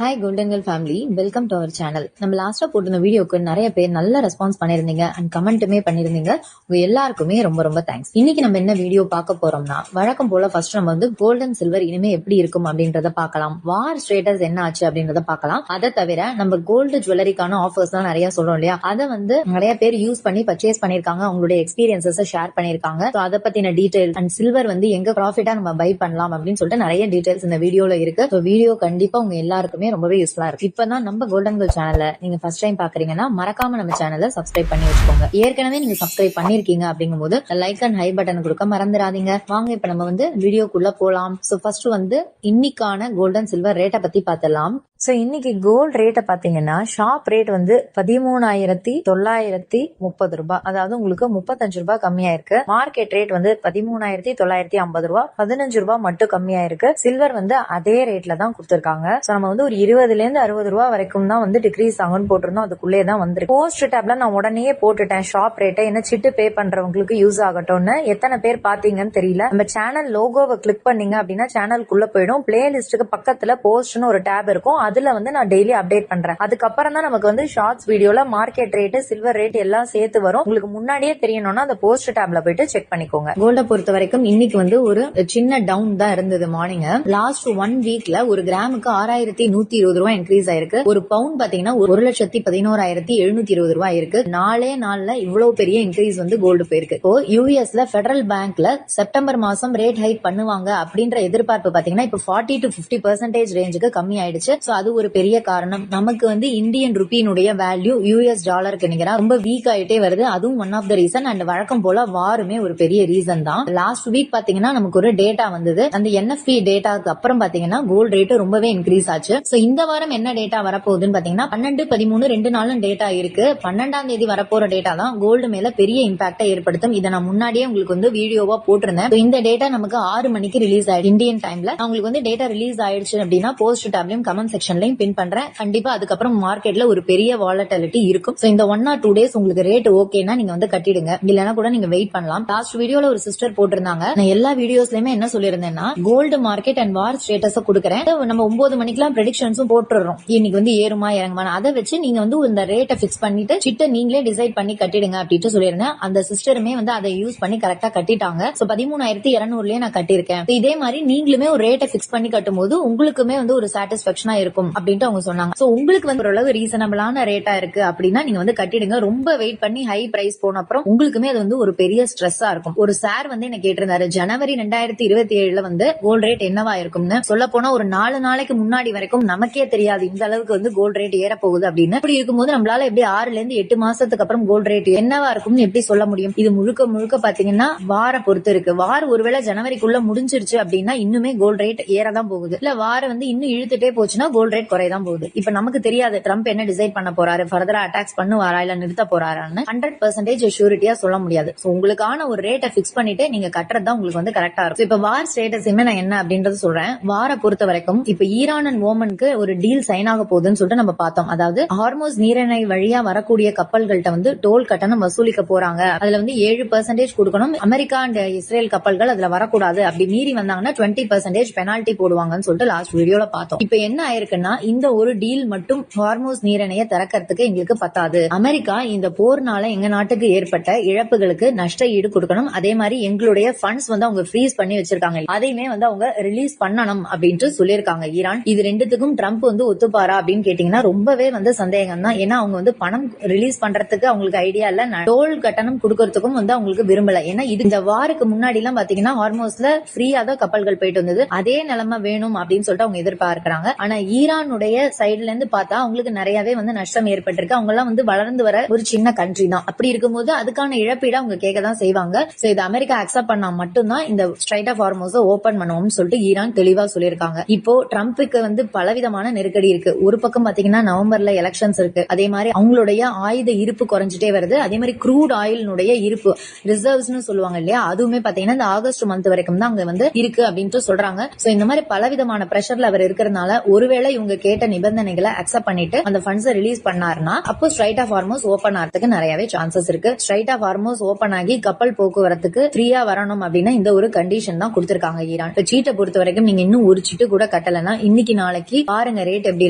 Hi golden girl family, welcome to our channel. நம்ம லாஸ்டா போட்டிருந்த வீடியோக்கு நிறைய பேர் நல்ல ரெஸ்பான்ஸ் பண்ணிருந்தீங்க அண்ட் கமெண்ட்டுமே பண்ணிருந்தீங்க. உங்க எல்லாருக்குமே ரொம்ப ரொம்ப தேங்க்ஸ். இன்னைக்கு நம்ம என்ன வீடியோ பார்க்க போறோம்னா, வழக்கம் போல ஃபர்ஸ்ட் நம்ம வந்து கோல்டன் சில்வர் இனிமே எப்படி இருக்கும் அப்படின்றத பார்க்கலாம். வார் ஸ்டேட்டஸ் என்ன ஆச்சு அப்படின்றத பார்க்கலாம். அதை தவிர நம்ம கோல்டு ஜுவல்லரிக்கான ஆஃபர்ஸ் தான் நிறைய சொல்றோம் இல்லையா, அதை வந்து நிறைய பேர் யூஸ் பண்ணி பர்ச்சேஸ் பண்ணிருக்காங்க, அவங்களுடைய எக்ஸ்பீரியன்சஸ் ஷேர் பண்ணிருக்காங்க. அதை பத்தின டீடைல் அண்ட் சில்வர் வந்து எங்க ப்ராஃபிட்டா நம்ம பை பண்ணலாம் அப்படின்னு சொல்லிட்டு நிறைய டீடைல்ஸ் இந்த வீடியோல இருக்கு. வீடியோ கண்டிப்பா உங்க எல்லாருக்குமே ரொம்பவே யூஸ்ஃபுல்லா இருக்கு. இப்பதான் நம்ம கோல்டன் கேர்ள் சேனலை நீங்க ஃபர்ஸ்ட் டைம் பாக்குறீங்கன்னா மறக்காம நம்ம சேனலை சப்ஸ்கிரைப் பண்ணி வச்சுக்கோங்க. ஏற்கனவே நீங்க சப்ஸ்கிரைப் பண்ணிருக்கீங்க அப்படிங்கும் போது லைக் அண்ட் ஹை பட்டன் கொடுக்க மறந்துடாதீங்க. வாங்க இப்ப நம்ம வந்து வீடியோக்குள்ள போலாம். சோ ஃபர்ஸ்ட் வந்து இன்னைக்கான கோல்டன் சில்வர் ரேட்டை பத்தி பார்த்துலாம். சோ இன்னைக்கு கோல்ட் ரேட்டை பாத்தீங்கன்னா ஷாப் ரேட் வந்து 13,930 ரூபாய், அதாவது உங்களுக்கு 35 ரூபாய் கம்மியா இருக்கு. மார்க்கெட் ரேட் வந்து 13,950 ரூபாய், 15 ரூபாய் மட்டும் கம்மியா இருக்கு. சில்வர் வந்து அதே ரேட்ல தான் கொடுத்திருக்காங்க. சோ நம்ம வந்து ஒரு 20ல இருந்து 60 ரூபாய் வரைக்கும் தான் வந்து டிக்ரீஸ் ஆகும்னு போட்டிருந்தோம். அதுக்குள்ளே தான் வந்துருக்கு. போஸ்ட் டேப்ல நான் உடனே போட்டுட்டேன் ஷாப் ரேட்டை, என்ன சிட்டு பே பண்றவங்களுக்கு யூஸ் ஆகட்டும்னு. எத்தனை பேர் பாத்தீங்கன்னு தெரியல. நம்ம சேனல் லோகோவை கிளிக் பண்ணீங்க அப்படின்னா சேனலுக்குள்ள போயிடும். பிளேலிஸ்டுக்கு பக்கத்துல போஸ்ட்னு ஒரு டேப் இருக்கும், அதுல வந்து நான் டெய்லி அப்டேட் பண்றேன். அதுக்கப்புறம் தான் நமக்கு வந்து ஷார்ட்ஸ் வீடியோல மார்க்கெட் ரேட் சில்வர் ரேட் எல்லாம் சேர்த்து வரும். உங்களுக்கு முன்னாடியே தெரியணும்னா அந்த போஸ்ட் டேப்ல போயிட்டு செக் பண்ணிக்கோங்க. கோல்ட பொறுத்த வரைக்கும் இன்னைக்கு வந்து ஒரு சின்ன டவுன் தான் இருந்தது மார்னிங். லாஸ்ட் 1 வீக்ல ஒரு கிராமுக்கு 6,120 ரூபாய் இன்க்ரீஸ் ஆயிருக்கு. ஒரு பவுண்ட் பாத்தீங்கன்னா 1,11,720 ரூபாய் இருக்கு. நாளே நாள்ல இவ்வளவு பெரிய இன்க்ரீஸ் வந்து கோல்டு போயிருக்கு. இப்போ யூஎஸ்ல பெடரல் பேங்க்ல செப்டம்பர் மாசம் ரேட் ஹைக் பண்ணுவாங்க அப்படின்ற எதிர்பார்ப்பு பாத்தீங்கன்னா இப்ப 40 to 50% ரேஞ்சுக்கு கம்மி ஆயிடுச்சு. அது ஒரு பெரிய காரணம். நமக்கு வந்து இந்தியன் ருப்பியினுடைய வேல்யூ யூஎஸ் டாலருக்கு நிகரா ரொம்ப வீக் ஆயிட்டே வருது. அதுவும் one of the reason. And வழக்கம் போல வாருமே ஒரு பெரிய ரீசன் தான். லாஸ்ட் வீக் பாத்தீங்கன்னா நமக்கு ஒரு டேட்டா வந்தது. அந்த என்எஃப்பி டேட்டாக்கு அப்புறம் பாத்தீங்கன்னா கோல்டு ரேட் ரொம்பவே இன்க்ரீஸ் ஆச்சு. சோ இந்த வாரம் என்ன டேட்டா வரப்போகுதுன்னு பாத்தீங்கன்னா 12, 13 2 நாளும் டேட்டா இருக்கு. 12ஆம் தேதி வரப்போற டேட்டா தான் கோல்டு மேல பெரிய இம்பாக்டை ஏற்படுத்தும். இதை நான் முன்னாடியே உங்களுக்கு வந்து வீடியோவா போட்டிருந்தேன். இந்த டேட்டா நமக்கு 6 மணிக்கு ரிலீஸ் ஆயிடுச்சு இந்தியன் டைம்ல. உங்களுக்கு வந்து டேட்டா ரிலீஸ் ஆயிடுச்சு அப்படின்னா போஸ்ட் டேப்லயும் கமெண்ட் செக்ஷன்லயும் பின் பண்றேன். கண்டிப்பா அதுக்கப்புறம் மார்க்கெட்ல ஒரு பெரிய வாலட்டிலிட்டி இருக்கும். சோ இந்த 1 or 2 days உங்களுக்கு ரேட் ஓகேனா நீங்க வந்து கட்டிடுங்க, இல்லனா கூட நீங்க வெயிட் பண்ணலாம். லாஸ்ட் வீடியோல ஒரு சிஸ்டர் போட்டிருந்தாங்க, நான் எல்லா வீடியோஸ்லயுமே என்ன சொல்லியிருந்தேன்னா gold market and war status கொடுக்கறேன். நம்ம 9 மணிக்கெல்லாம் ப்ரெடிக்ஷன்ஸும் போட்டுறோம், இன்னைக்கு வந்து ஏறுமா இறங்குமா. அதை வச்சு நீங்க வந்து இந்த ரேட்டை பிக்ஸ் பண்ணிட்டு சிட்ட நீங்களே டிசைட் பண்ணி கட்டிடுங்க அப்படின்னு சொல்லியிருந்தேன். அந்த சிஸ்டருமே வந்து அதை யூஸ் பண்ணி கரெக்டா கட்டிட்டாங்க. சோ 13,200லயே நான் கட்டியிருக்கேன். இதே மாதிரி நீங்களுமே ஒரு ரேட்டை பிக்ஸ் பண்ணி கட்டும் போது உங்களுக்குமே வந்து ஒரு சாட்டிஸ்பாக்சனா இருக்கும் அப்படின்ட்டு அவங்க சொன்னாங்க. சோ உங்களுக்கு வந்து ஓரளவு ரீசனபிளான ரேட்டா இருக்கு அப்படின்னா நீங்க வந்து கட்டிடுங்க. ரொம்ப வெயிட் பண்ணி ஹை பிரைஸ் போன அப்புறம் உங்களுக்குமே அது வந்து ஒரு பெரிய ஸ்ட்ரெஸ்ஸா இருக்கும். ஒரு சார் வந்து என்ன கேட்டிருந்தாரு, ஜனவரி 2027ல வந்து கோல்ட் ரேட் என்னவா இருக்கும்னு. சொல்ல போனா ஒரு 4 நாளைக்கு முன்னாடி வரைக்கும் நமக்கே தெரியாது இந்த அளவுக்கு வந்து கோல்ட் ரேட் ஏற போகுது அப்படின்னு. அப்படி இருக்கும்போது நம்மளால எப்படி 6ல இருந்து 8 மாசத்துக்கு அப்புறம் கோல்ட் ரேட் என்னவா இருக்கும்னு எப்படி சொல்ல முடியும்? இது முழுக்க முழுக்க பாத்தீங்கன்னா வார பொறுத்து இருக்கு. வார் ஒருவேளை ஜனவரிக்குள்ள முடிஞ்சிருச்சு அப்படின்னா இன்னுமே கோல்ட் ரேட் ஏறதான் போகுது. இல்ல வார வந்து இன்னும் இழுத்துட்டே போச்சுன்னா கோல்ட் ரேட் குறையதான் போகுது. இப்ப நமக்கு தெரியாது ட்ரம்ப் என்ன டிசைட் பண்ண போறாரு, ஃபர்தரா அட்டாக்ஸ் பண்ணுவாரா இல்ல நிறுத்த போறாரான்னு 100% ஷூரிட்டியா சொல்ல முடியாது. சோ உங்களுக்கான ஒரு ரேட்டை பிக்ஸ் பண்ணிட்டு நீங்க கட்டுறதுதான் உங்களுக்கு வந்து கரெக்டா இருக்கும். இப்ப வார் ஸ்டேட்டஸ் நான் என்ன அப்படின்றது சொல்றேன். வார பொறுத்த வரைக்கும் இப்ப ஈரான் அண்ட் ஓமனுக்கு ஒரு டீல் சைன் ஆக போகுதுன்னு சொல்லிட்டு நம்ம பார்த்தோம். அதாவது ஹார்மோஸ் நீரிணை வழியா வரக்கூடிய கப்பல்கள்ட்ட வந்து டோல் கட்டணம் வசூலிக்க போறாங்க. அதுல வந்து 7% கொடுக்கணும். அமெரிக்கா அண்ட் இஸ்ரேல் கப்பல்கள் அதுல வரக்கூடாது. அப்படி மீறி வந்தாங்கன்னா 20% பெனால்டி போடுவாங்கன்னு சொல்லிட்டு லாஸ்ட் வீடியோல பார்த்தோம். இப்ப என்ன ஆயிருக்குன்னா இந்த ஒரு டீல் மட்டும் ஹார்மோஸ் நீரிணையை திறக்கிறதுக்கு எங்களுக்கு பத்தாது. அமெரிக்கா இந்த போர்னால எங்க நாட்டுக்கு ஏற்பட்ட இழப்புகளுக்கு நஷ்ட ஈடு கொடுக்கணும். அதே மாதிரி எங்களுடைய ஃபண்ட்ஸ் வந்து அவங்க ஃப்ரீஸ் பண்ணி வச்சிருக்காங்க, அதையுமே வந்து அவங்க ரிலீஸ் பண்ணணும் அப்படின்ட்டு சொல்லியிருக்காங்க ஈரான். இது ரெண்டுத்துக்கும் ட்ரம்ப் வந்து ஒத்துப்பாரா அப்படின்னு கேட்டீங்கன்னா ரொம்பவே வந்து சந்தேகம் தான். ஏன்னா அவங்க வந்து பணம் ரிலீஸ் பண்றதுக்கு அவங்களுக்கு ஐடியா இல்ல, டோல் கட்டணம் கொடுக்கறதுக்கும் வந்து அவங்களுக்கு விரும்பல. ஏன்னா இது இந்த வாருக்கு முன்னாடி எல்லாம் பாத்தீங்கன்னா ஹார்மோஸ்ல ஃப்ரீயா தான் கப்பல்கள் போயிட்டு வந்தது. அதே நிலைமை வேணும் அப்படின்னு சொல்லிட்டு அவங்க எதிர்பார்க்கிறாங்க. ஆனா ஈரானுடைய சைடுல இருந்து பார்த்தா அவங்களுக்கு நிறையவே வந்து நஷ்டம் ஏற்பட்டிருக்கு. அவங்க எல்லாம் வந்து வளர்ந்து வர ஒரு சின்ன கண்ட்ரி தான். அப்படி இருக்கும்போது அதுக்கான இழப்பீடு அவங்க கேட்க தான் செய்வாங்க. சோ இது அமெரிக்கா அக்செப்ட் பண்ணா மட்டும்தான் இந்த ஸ்ட்ரைட் ஆஃப் ஹார்மோஸ ஓபன் பண்ணுவோம்னு சொல்லிட்டு ஈரான் தெளிவா சொல்லியிருக்காங்க. இப்போ ட்ரம்புக்கு வந்து பலவிதமான நெருக்கடி இருக்கு. ஒரு பக்கம் பாத்தீங்கன்னா நவம்பர்ல எலெக்ஷன்ஸ் இருக்கு. அதே மாதிரி அவங்களுடைய ஆயுத இருப்பு குறைஞ்சிட்டே வருது. அதே மாதிரி க்ரூட் ஆயிலினுடைய இருப்பு ரிசர்வ்ஸ்னு சொல்லுவாங்க இல்லையா, அதுவுமே பாத்தீங்கன்னா இந்த ஆகஸ்ட் மந்த் வரைக்கும் தான் அங்க வந்து இருக்கு அப்படின்ட்டு சொல்றாங்க. சோ இந்த மாதிரி பலவிதமான பிரஷர்ல அவர் இருக்கிறதுனால ஒருவேளை ஒருவேளை இவங்க கேட்ட நிபந்தனைகளை அக்செப்ட் பண்ணிட்டு அந்த ஃபண்ட்ஸ் ரிலீஸ் பண்ணாருன்னா அப்போ ஸ்ட்ரைட் ஆஃப் ஹார்மோஸ் ஓபன் ஆகிறதுக்கு நிறையவே சான்சஸ் இருக்கு. ஸ்ட்ரைட் ஆஃப் ஹார்மோஸ் ஓபன் ஆகி கப்பல் போக்குவரத்துக்கு ஃப்ரீயா வரணும் அப்படின்னா இந்த ஒரு கண்டிஷன் தான் கொடுத்திருக்காங்க ஈரான். இப்ப சீட்டை பொறுத்த வரைக்கும் நீங்க இன்னும் ஒரு சீட்டு கூட கட்டலன்னா இன்னைக்கு நாளைக்கு பாருங்க ரேட் எப்படி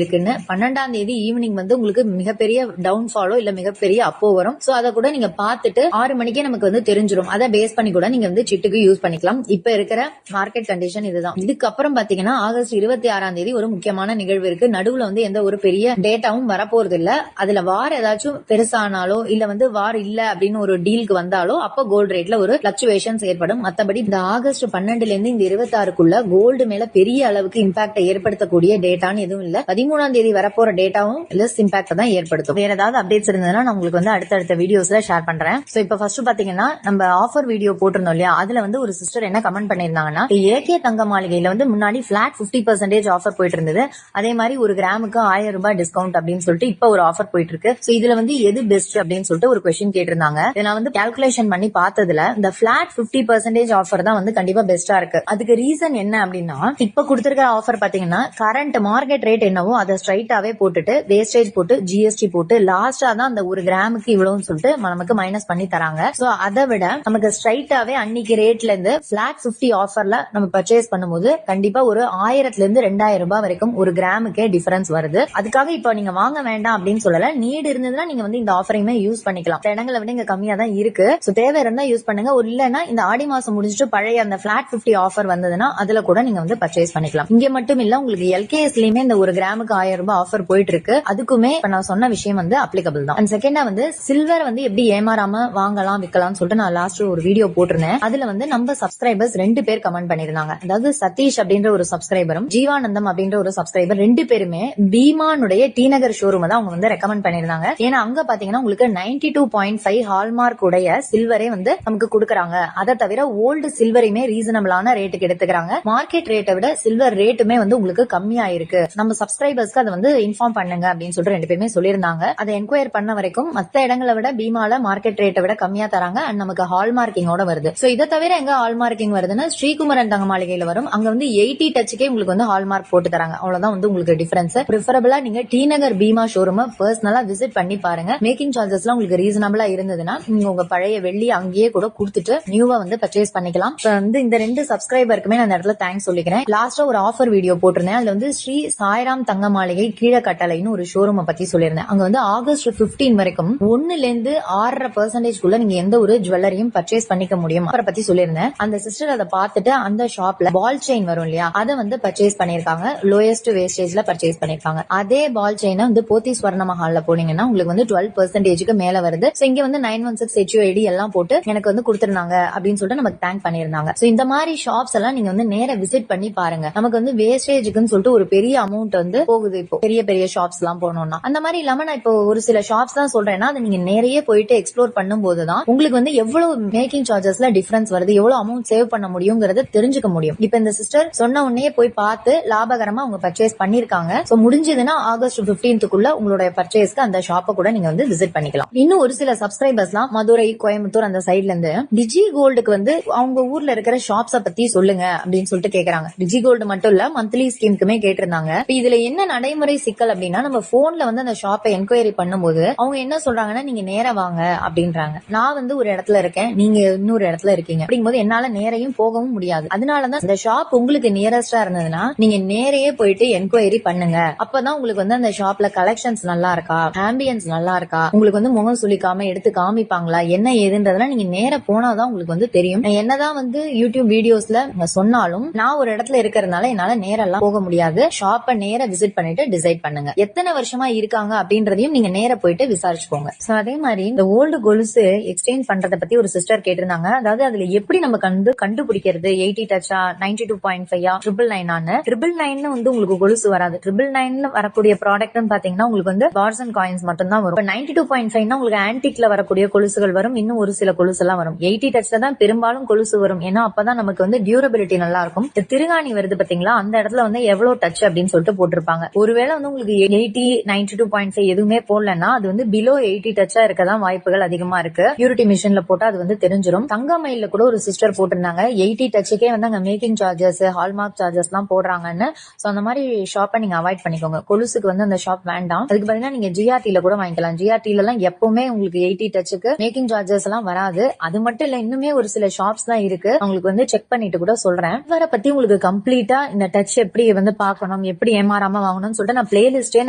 இருக்குன்னு. 12ஆம் தேதி ஈவினிங் வந்து உங்களுக்கு மிகப்பெரிய டவுன்ஃபாலோ இல்ல மிகப்பெரிய அப்போ வரும். சோ அதை கூட நீங்க பாத்துட்டு 6 மணிக்கே நமக்கு வந்து தெரிஞ்சிடும். அதை பேஸ் பண்ணி கூட நீங்க வந்து சிட்டுக்கு யூஸ் பண்ணிக்கலாம். இப்ப இருக்கிற மார்க்கெட் கண்டிஷன் இதுதான். இதுக்கப்புறம் பாத்தீங்கன்னா ஆகஸ்ட் 26ஆம் தேதி ஒரு முக்கியமான நிகழ்வு இருக்கு. நடுவுல வந்து எந்த ஒரு பெரிய டேட்டாவும் வரப்போறது இல்ல. அதுல வார் ஏதாச்சும் பெருசானாலோ இல்ல வந்து வார் இல்ல அப்படின்னு ஒரு டீலுக்கு வந்தாலோ அப்ப கோல்டு ரேட்ல ஒரு பிளக்சுவேஷன்ஸ் ஏற்படும். மத்தபடி இந்த ஆகஸ்ட் 12ல இருந்து இந்த 26க்குள்ள கோல்டு மேல பெரிய அளவுக்கு இம்பாக்ட் ஏற்படுத்தக்கூடிய டேட்டான்னு எதுவும் இல்ல. 13ஆம் தேதி வரப்போற டேட்டாவும் லெஸ் இம்பாக்ட் தான் ஏற்படுத்தும். வேற ஏதாவது அப்டேட்ஸ் இருந்ததுன்னா நான் உங்களுக்கு வந்து அடுத்தடுத்த வீடியோஸ்ல ஷேர் பண்றேன். சோ இப்ப ஃபர்ஸ்ட் பாத்தீங்கன்னா நம்ம ஆஃபர் வீடியோ போட்டிருந்தோம் இல்லையா, அதுல வந்து ஒரு சிஸ்டர் என்ன கமெண்ட் பண்ணிருந்தாங்கன்னா, ஏகே தங்க மாளிகையில வந்து முன்னாடி பிளாட் 50% ஆஃபர் போயிட்டு இருந்தது. அதே மாதிரி ஒரு கிராமுக்கு 1000 ரூபாய் டிஸ்கவுண்ட் அப்படின்னு சொல்லிட்டு இப்ப ஒரு ஆஃபர் போயிட்டு இருக்கு. சோ இதுல வந்து எது பெஸ்ட் அப்படின்னு சொல்லிட்டு ஒரு கொஸ்டின் கேட்டிருந்தாங்க. நான் வந்து கால்குலேஷன் பண்ணி பார்த்ததுல இந்த பிளாட் 50% ஆஃபர் தான் வந்து கண்டிப்பா பெஸ்டா இருக்கு. அதுக்கு ரீசன் என்ன அப்படின்னா, இப்ப கொடுத்திருக்கிற ஆஃபர் பாத்தீங்கன்னா கரண்ட் மார்க்கெட் ரேட் என்னவோ அதை ஸ்ட்ரைட்டாவே போட்டுட்டு வேஸ்டேஜ் போட்டு ஜிஎஸ்டி போட்டு லாஸ்டா தான் அந்த ஒரு கிராமுக்கு இவ்வளவுன்னு சொல்லிட்டு நமக்கு மைனஸ் பண்ணி தராங்க. சோ அதை விட நமக்கு ஸ்ட்ரைட்டாவே அன்னைக்கு ரேட்ல இருந்து பிளாட் 50 ஆஃபர்ல நம்ம பர்ச்சேஸ் பண்ணும்போது கண்டிப்பா ஒரு 1000 இருந்து 2000 ரூபாய் வரைக்கும் ஒரு கிராமுக்கே டிஃபரன்ஸ் வருது. அதுக்காக இப்ப நீங்க வாங்க வேண்டாம் அப்படின்னு சொல்லல. நீடு இருந்ததுன்னா நீங்க வந்து இந்த ஆஃபரையுமே யூஸ் பண்ணிக்கலாம். இடங்களை விட இங்க கம்மியா தான் இருக்கு. சோ தேவை இருந்தா யூஸ் பண்ணுங்க. ஒரு இல்லன்னா இந்த ஆடி மாசம் முடிஞ்சிட்டு பழைய அந்த பிளாட் 50 ஆஃபர் வந்ததுன்னா அதுல கூட நீங்க வந்து பர்ச்சேஸ் பண்ணிக்கலாம். இங்க மட்டும் இல்ல, உங்களுக்கு எல்கேஎஸ்லயுமே இந்த ஒரு கிராமுக்கு 1000 ரூபாய் ஆஃபர் போயிட்டு இருக்கு. அதுக்குமே இப்ப நான் சொன்ன விஷயம் வந்து அப்ளிகபிள் தான். அண்ட் செகண்டா வந்து சில்வர் வந்து எப்படி ஏமாறாம வாங்கலாம் விற்கலாம் சொல்லிட்டு நான் லாஸ்ட் ஒரு வீடியோ போட்டிருந்தேன். அதுல வந்து நம்ம சப்ஸ்கிரைபர்ஸ் 2 பேர் கமெண்ட் பண்ணிருந்தாங்க. அதாவது சதீஷ் அப்படின்ற ஒரு சப்ஸ்கிரைபரும் ஜீவானந்தம் அப்படின்ற ஒரு சப்ஸ்கிரைபர் 2 பேருமே பீமானுடைய டி நகர் ஷோரூம் தான் அவங்க வந்து ரெக்கமெண்ட் பண்ணிருந்தாங்க. ஏன்னா அங்க பாத்தீங்கன்னா உங்களுக்கு 92.5 ஹால்மார்க் உடைய சில்வரே வந்து நமக்கு கொடுக்கறாங்க. அதை தவிர ஓல்டு சில்வரையுமே ரீசனபிளான ரேட்டுக்கு எடுத்துக்கிறாங்க. மார்க்கெட் ரேட்டை விட சில்வர் ரேட்டுமே வந்து உங்களுக்கு கம்மியா இருக்கு. நம்ம சப்ஸ்கிரைபர்ஸ்க்கு அதை வந்து இன்ஃபார்ம் பண்ணுங்க அப்படின்னு சொல்லிட்டு 2 பேருமே சொல்லியிருந்தாங்க. அதை என்கொயர் பண்ண வரைக்கும் மத்த இடங்களை விட பீமால மார்க்கெட் ரேட்டை விட கம்மியா தராங்க. அண்ட் நமக்கு ஹால் மார்க்கிங்கோட வருது. சோ இதை தவிர எங்க ஹால் மார்க்கிங் வருதுன்னா ஸ்ரீகுமரன் தங்க மாளிகையில வரும். அங்க வந்து 80 டச்சுக்கே உங்களுக்கு வந்து ஹால் மார்க் போட்டு தராங்க. அவ்வளவுதான் வந்து உங்களுக்கு டிஃபரன்ஸ். பிரிஃபரபிளா நீங்க டி நகர் பீமா ஷோரூம் பர்சனலா விசிட் பண்ணி பாருங்க. மேக்கிங் சார்ஜஸ் எல்லாம் உங்களுக்கு ரீசனபிளா இருந்ததுன்னா நீங்க உங்க பழைய வெள்ளி அங்கேயே கூட கொடுத்துட்டு நியூவா வந்து பர்ச்சேஸ் பண்ணிக்கலாம். வந்து இந்த 2 சப்ஸ்கிரைபருக்குமே நான் இந்த இடத்துல தேங்க்ஸ் சொல்லிக்கிறேன். லாஸ்டா ஒரு ஆஃபர் வீடியோ போட்டிருந்தேன். அதுல வந்து ஸ்ரீ சாய்ராம் தங்க மாளிகை கீழக்கட்டளைன்னு ஒரு ஷோரூம் பத்தி சொல்லியிருந்தேன். அங்க வந்து ஆகஸ்ட் 15 வரைக்கும் 1ல இருந்து 6.5% நீங்க எந்த ஒரு ஜுவல்லரியும் பர்ச்சேஸ் பண்ணிக்க முடியும் அவரை பத்தி சொல்லியிருந்தேன். அந்த சிஸ்டர் அதை பார்த்துட்டு அந்த ஷாப்ல பால் செயின் வரும் இல்லையா, அதை வந்து பர்ச்சேஸ் பண்ணிருக்காங்க. லோயஸ்ட் வேஸ்டேஜ்ல பர்ச்சேஸ் பண்ணிருக்காங்க. அதே பால் செயினை வந்து போத்தி ஸ்வர்ண மஹால்ல போனீங்கன்னா உங்களுக்கு வந்து 12% மேல வருது. சோ இங்க வந்து 916 HUID எல்லாம் போட்டு எனக்கு வந்து கொடுத்திருந்தாங்க அப்படின்னு சொல்லிட்டு நமக்கு தேங்க் பண்ணிருந்தாங்க. சோ இந்த மாதிரி ஷாப்ஸ் எல்லாம் நீங்க வந்து நேர விசிட் பண்ணி பாருங்க. நமக்கு வந்து வேஸ்டேஜுக்குன்னு சொல்லிட்டு ஒரு பெரிய அமௌண்ட் வந்து போகுது. இப்போ பெரிய பெரிய ஷாப்ஸ் எல்லாம் போனோம்னா அந்த மாதிரி இல்லாம நான் இப்போ ஒரு சில ஷாப்ஸ் தான் சொல்றேன்னா அதை நீங்க நிறைய போயிட்டு எக்ஸ்ப்ளோர் பண்ணும் போதுதான் உங்களுக்கு வந்து எவ்வளவு மேக்கிங் சார்ஜஸ்ல டிஃபரன்ஸ் வருது, எவ்வளவு அமௌண்ட் சேவ் பண்ண முடியுங்கிறத தெரிஞ்சுக்க முடியும். இப்ப இந்த சிஸ்டர் சொன்ன உடனே போய் பார்த்து லாபகரமா அவங்க பர்ச்சேஸ் பண்ணிருக்காங்க. சோ முடிஞ்சதுன்னா ஆகஸ்ட் 15க்குள்ள உங்களுடைய பர்ச்சேஸ்க்கு அந்த ஷாப்பை கூட நீங்க வந்து விசிட் பண்ணிக்கலாம். இன்னும் ஒரு சில சப்ஸ்கிரைபர்ஸ்லாம் மதுரை கோயம்புத்தூர் அந்த சைட்ல இருந்து டிஜி கோல்டுக்கு வந்து அவங்க ஊர்ல இருக்கிற ஷாப்ஸ பத்தி சொல்லுங்க அப்படின்னு சொல்லிட்டு கேக்குறாங்க. டிஜி கோல்டு மட்டும் இல்ல மந்த்லி ஸ்கீமுக்குமே கேட்டிருந்தாங்க. இதுல என்ன நடைமுறை சிக்கல் அப்படின்னா, நம்ம போன்ல வந்து அந்த ஷாப்பை என்கொயரி பண்ணும்போது அவங்க என்ன சொல்றாங்கன்னா நீங்க நேரா வாங்க அப்படின்றாங்க. நான் வந்து ஒரு இடத்துல இருக்கேன், நீங்க இன்னொரு இடத்துல இருக்கீங்க அப்படிங்கும்போது என்னால நேரையும் போகவும் முடியாது. அதனாலதான் இந்த ஷாப் உங்களுக்கு நியரஸ்டா இருந்ததுன்னா நீங்க நேரையே போயிட்டு என்கொயரி பண்ணுங்க. அப்பதான் உங்களுக்கு வந்து அந்த ஷாப்ல கலெக்ஷன்ஸ் நல்லா இருக்கா, ஆம்பியன்ஸ் நல்லா இருக்கா, உங்களுக்கு வந்து முகம் சுளிக்காம எடுத்து காமிப்பாங்களா, என்ன ஏதுன்றதெல்லாம் நீங்க நேர போனாதான் உங்களுக்கு வந்து தெரியும். என்னதான் வந்து யூடியூப் வீடியோஸ்ல சொன்னாலும் நான் ஒரு இடத்துல இருக்கிறதுனால என்னால நேரெல்லாம் போக முடியாது. ஷாப்பை நேர விசிட் பண்ணிட்டு டிசைட் பண்ணுங்க. எத்தனை வருஷமா இருக்காங்க அப்படின்றதையும் நீங்க நேர போயிட்டு விசாரிச்சுக்கோங்க. சோ அதே மாதிரி இந்த ஓல்டு கொலுசு எக்ஸ்சேஞ்ச் பண்றத பத்தி ஒரு சிஸ்டர் கேட்டிருந்தாங்க. அதாவது அதுல எப்படி நம்ம கண்டுபிடிக்கிறது, 80 டச்சா 92.5 999 வந்து உங்களுக்கு கொலுசு வராது. 999 வரக்கூடிய ப்ராடக்ட் பாத்தீங்கன்னா உங்களுக்கு வந்து பார்ஸ் அண்ட் காயின்ஸ் மட்டும் தான் வரும். 92.5 உங்களுக்கு ஆன்டிக்ல வரக்கூடிய கொலுசுகள் வரும். இன்னும் ஒரு சில கொலுசு எல்லாம் வரும். 80 டச்ல தான் பெரும்பாலும் கொலுசு வரும். ஏன்னா அப்பதான் நமக்கு வந்து டியூரபிலிட்டி நல்லா இருக்கும். திருகாணி வருது பாத்தீங்களா, அந்த இடத்துல வந்து எவ்வளவு டச் அப்படின்னு சொல்லிட்டு போட்டிருப்பாங்க. ஒருவேளை வந்து உங்களுக்கு 80 92.5 எதுவுமே போடலன்னா அது வந்து பிலோ 80 டச்சா இருக்கதான் வாய்ப்புகள் அதிகமா இருக்கு. பியூரிட்டி மிஷின்ல போட்டா அது வந்து தெரிஞ்சிடும். தங்க மயில கூட ஒரு சிஸ்டர் போட்டிருந்தாங்க 80 டச்சுக்கே வந்து அங்க மேக்கிங் சார்ஜஸ் ஹால்மார்க் சார்ஜஸ் எல்லாம் போடுறாங்கன்னு. சோ அந்த மாதிரி ஷாப்பை நீங்க அவாய்ட் பண்ணிக்கோங்க. கொலுசுக்கு வந்து அந்த ஷாப் வேண்டாம். அதுக்கு பதிலா நீங்க ஜிஆர்டில கூட வாங்கிக்கலாம். ஜிஆர்டில எல்லாம் எப்பவுமே உங்களுக்கு 80 டச்சுக்கு மேக்கிங் சார்ஜஸ் எல்லாம் வராது. அது மட்டும் இல்ல, இன்னுமே ஒரு சில ஷாப்ஸ் தான் இருக்கு. உங்களுக்கு வந்து செக் பண்ணிட்டு கூட சொல்றேன். சில்வரை பத்தி உங்களுக்கு கம்ப்ளீட்டா இந்த டச் எப்படி வந்து பார்க்கணும், எப்படி ஏமாறாம வாங்கணும்னு சொல்லிட்டு நான் பிளேலிஸ்டே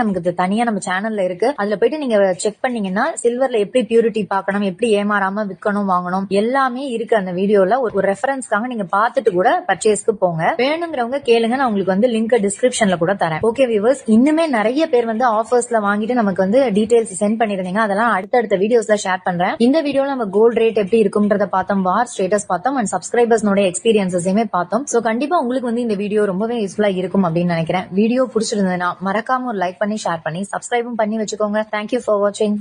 நமக்கு தனியா நம்ம சேனல்ல இருக்கு. அதுல போயிட்டு நீங்க செக் பண்ணீங்கன்னா சில்வர்ல எப்படி பியூரிட்டி பார்க்கணும், எப்படி ஏமாறாம விற்கணும் வாங்கணும் எல்லாமே இருக்கு அந்த வீடியோல. ஒரு ரெஃபரன்ஸ்க்காக நீங்க பார்த்துட்டு கூட பர்ச்சேஸ்க்கு போங்க. வேணுங்கிறவங்க கேளுங்க, நான் உங்களுக்கு வந்து லிங்க் டிஸ்கிரிப்ஷன்ல கூட தரேன். ஓகே வியூவர்ஸ், இன்னுமே நிறைய பேர் வந்து ஆஃபர்ஸ்ல வாங்கிட்டு நமக்கு வந்து டீடைல்ஸ் சென்ட் பண்ணிருந்தீங்க. அதெல்லாம் அடுத்தடுத்த வீடியோஸ்ல ஷேர் பண்றேன். இந்த வீடியோல நம்ம கோல்ட் ரேட் எப்படி இருக்கும்ன்றத பார்த்தோம், வார் ஸ்டேட்டஸ் பார்த்தோம், அண்ட் சப்ஸ்கிரைபர்ஸ்னோட எக்ஸ்பீரியன்ஸஸையுமே பார்த்தோம். சோ கண்டிப்பா உங்களுக்கு வந்து இந்த வீடியோ ரொம்பவே யூஸ்ஃபுல்லா இருக்கும் அப்படின்னு நினைக்கிறேன். வீடியோ பிடிச்சிருந்ததுன்னா மறக்காம ஒரு லைக் பண்ணி ஷேர் பண்ணி சப்ஸ்கிரைபும் பண்ணி வச்சுக்கோங்க. தேங்க்யூ ஃபார் வாட்சிங்.